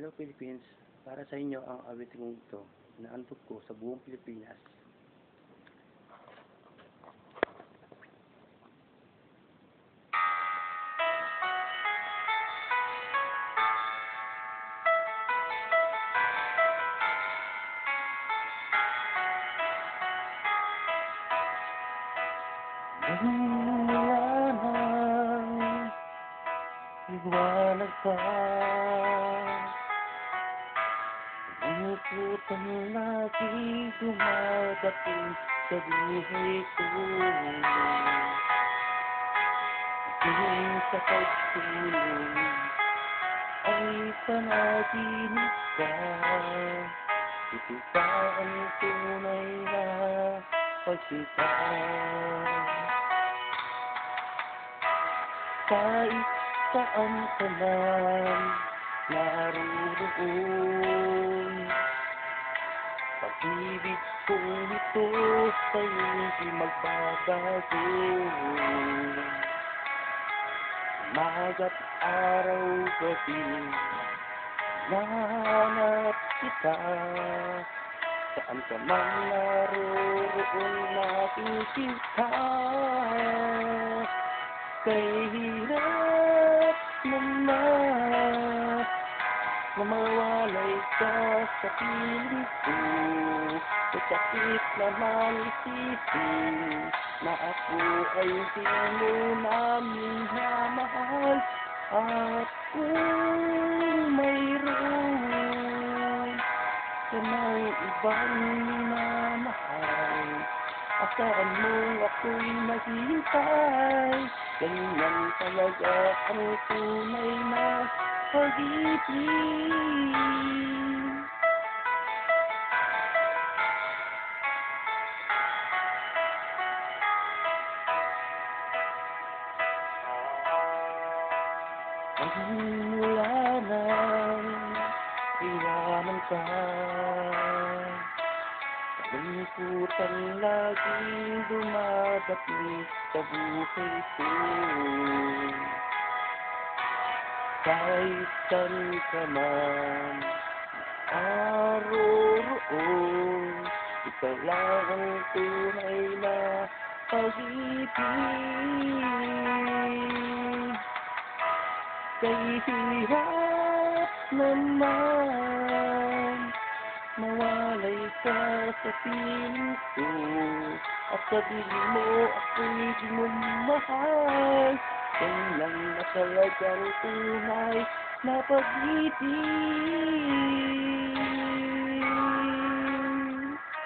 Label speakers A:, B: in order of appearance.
A: Hello Philippines, para sa inyo ang awiting ito na antog ko sa buong Pilipinas. Mula nang liwanag pa, lungkot ang lagi dumadating sa buhay ko. Aking sa pagtulong ay panaginip ka. Ito pa ang tunay na pagkita. Kahit saan ka man naroon, pag-ibig kong ito sa'yo di magbabago. Umaga't araw gabi, nahanap kita. Saan ka man naroon nakikita. Kay hirap naman na mawalay ka sa piling ko. Sakit naman isipin na ako ay hindi mo namin namahal. At kung mayroon ka ng ibang minamahal, asahan mo ako'y maghihintay. Ganyan talaga ang tunay na pag-ibig. Mula nang iwanan ka, kalungkutan laging dumadating sa buhay ko. Kahit saan ka man naroon, ikaw lang ang tunay na pag-ibig. Kay hirap naman mawalay ka sa piling ko. At sabihin mo ako'y di mo mahal. Ganyan na talagang tunay na pag-ibig.